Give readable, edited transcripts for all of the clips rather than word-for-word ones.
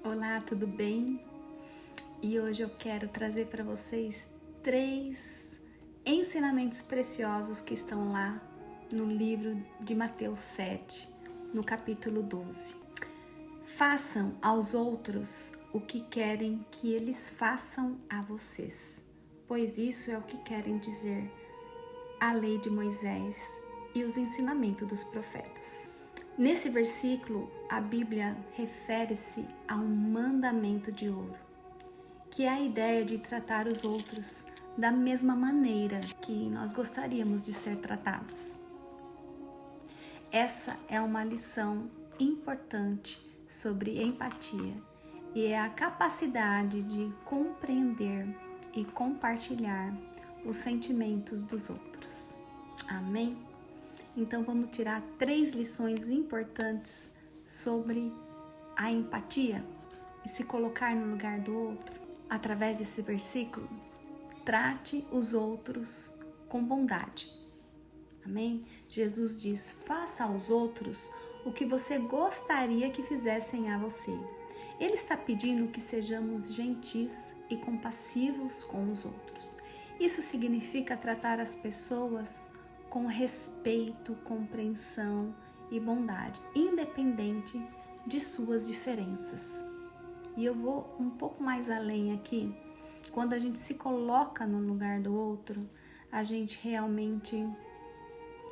Olá, tudo bem? E hoje eu quero trazer para vocês 3 ensinamentos preciosos que estão lá no livro de Mateus 7, no capítulo 12. Façam aos outros o que querem que eles façam a vocês, pois isso é o que querem dizer a lei de Moisés e os ensinamentos dos profetas. Nesse versículo, a Bíblia refere-se a um mandamento de ouro, que é a ideia de tratar os outros da mesma maneira que nós gostaríamos de ser tratados. Essa é uma lição importante sobre empatia e é a capacidade de compreender e compartilhar os sentimentos dos outros. Amém? Então vamos tirar 3 lições importantes sobre a empatia e se colocar no lugar do outro. Através desse versículo, trate os outros com bondade. Amém? Jesus diz: faça aos outros o que você gostaria que fizessem a você. Ele está pedindo que sejamos gentis e compassivos com os outros. Isso significa tratar as pessoas com respeito, compreensão e bondade, independente de suas diferenças. E eu vou um pouco mais além aqui. Quando a gente se coloca no lugar do outro, a gente realmente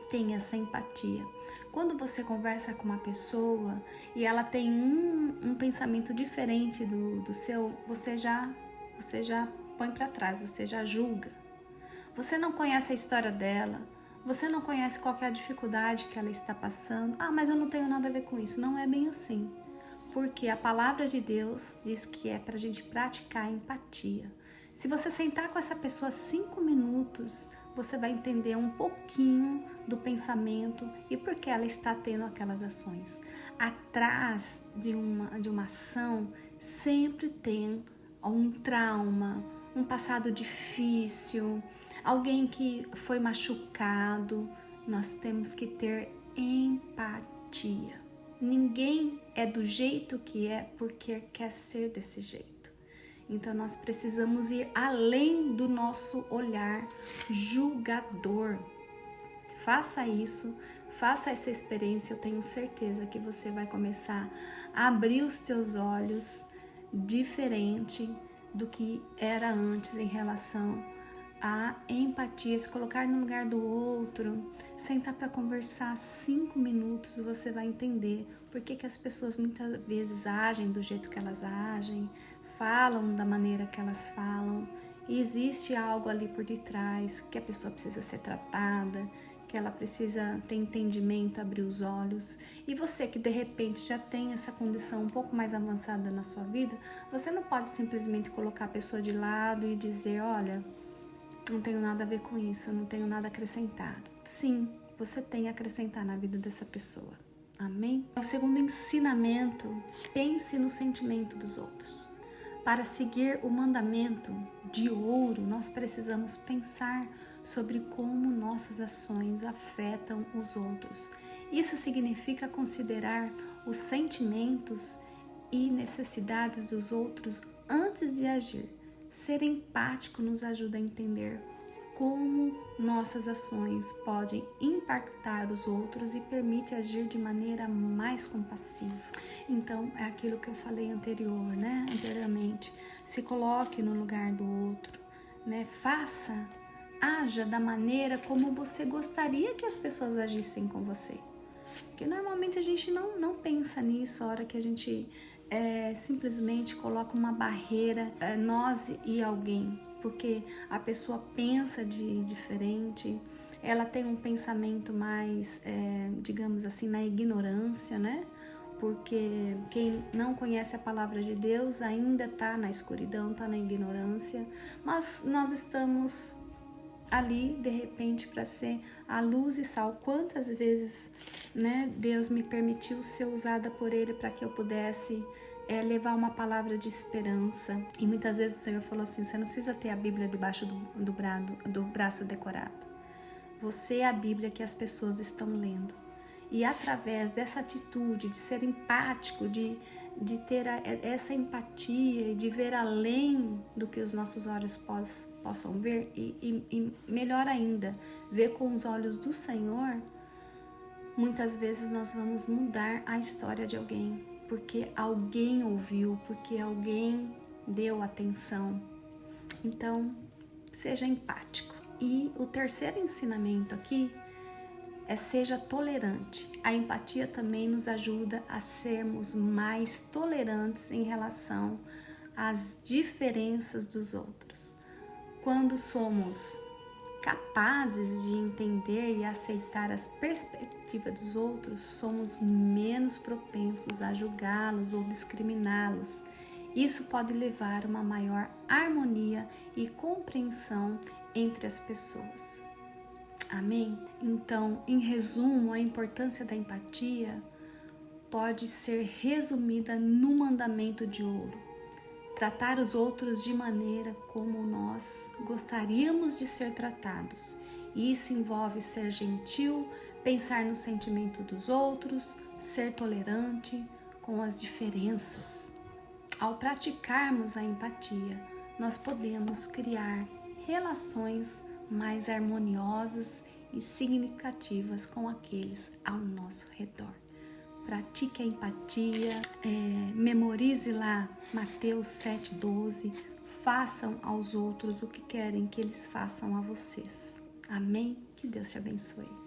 tem essa empatia. Quando você conversa com uma pessoa e ela tem um pensamento diferente do seu, você já põe para trás, você já julga. Você não conhece a história dela, você não conhece qual é a dificuldade que ela está passando. Ah, mas eu não tenho nada a ver com isso. Não é bem assim. Porque a palavra de Deus diz que é para a gente praticar a empatia. Se você sentar com essa pessoa 5 minutos, você vai entender um pouquinho do pensamento e por que ela está tendo aquelas ações. Atrás de uma ação sempre tem um trauma, um passado difícil, alguém que foi machucado. Nós temos que ter empatia. Ninguém é do jeito que é porque quer ser desse jeito. Então nós precisamos ir além do nosso olhar julgador. Faça isso, faça essa experiência. Eu tenho certeza que você vai começar a abrir os teus olhos diferente do que era antes em relação a empatia, se colocar no lugar do outro, sentar para conversar 5 minutos, você vai entender por que as pessoas muitas vezes agem do jeito que elas agem, falam da maneira que elas falam, e existe algo ali por detrás que a pessoa precisa ser tratada, que ela precisa ter entendimento, abrir os olhos. E você que de repente já tem essa condição um pouco mais avançada na sua vida, você não pode simplesmente colocar a pessoa de lado e dizer: olha, não tenho nada a ver com isso, não tenho nada a acrescentar. Sim, você tem a acrescentar na vida dessa pessoa. Amém? O segundo ensinamento: pense no sentimento dos outros. Para seguir o mandamento de ouro, nós precisamos pensar sobre como nossas ações afetam os outros. Isso significa considerar os sentimentos e necessidades dos outros antes de agir. Ser empático nos ajuda a entender como nossas ações podem impactar os outros e permite agir de maneira mais compassiva. Então, é aquilo que eu falei anteriormente. Se coloque no lugar do outro, haja da maneira como você gostaria que as pessoas agissem com você. Porque normalmente a gente não pensa nisso a hora que a gente simplesmente coloca uma barreira, nós e alguém, porque a pessoa pensa de diferente, ela tem um pensamento mais, digamos assim, na ignorância, né? Porque quem não conhece a palavra de Deus ainda está na escuridão, está na ignorância, mas nós estamos ali de repente para ser a luz e sal. Quantas vezes, Deus me permitiu ser usada por Ele para que eu pudesse levar uma palavra de esperança. E muitas vezes o Senhor falou assim: você não precisa ter a Bíblia debaixo do braço decorado. Você é a Bíblia que as pessoas estão lendo. E através dessa atitude de ser empático, de de ter essa empatia, de ver além do que os nossos olhos possam ver e melhor ainda, ver com os olhos do Senhor, muitas vezes nós vamos mudar a história de alguém, porque alguém ouviu, porque alguém deu atenção. Então, seja empático. E o terceiro ensinamento aqui seja tolerante. A empatia também nos ajuda a sermos mais tolerantes em relação às diferenças dos outros. Quando somos capazes de entender e aceitar as perspectivas dos outros, somos menos propensos a julgá-los ou discriminá-los. Isso pode levar a uma maior harmonia e compreensão entre as pessoas. Amém? Então, em resumo, a importância da empatia pode ser resumida no mandamento de ouro: tratar os outros de maneira como nós gostaríamos de ser tratados. Isso envolve ser gentil, pensar no sentimento dos outros, ser tolerante com as diferenças. Ao praticarmos a empatia, nós podemos criar relações mais harmoniosas e significativas com aqueles ao nosso redor. Pratique a empatia, memorize lá Mateus 7,12, façam aos outros o que querem que eles façam a vocês. Amém? Que Deus te abençoe.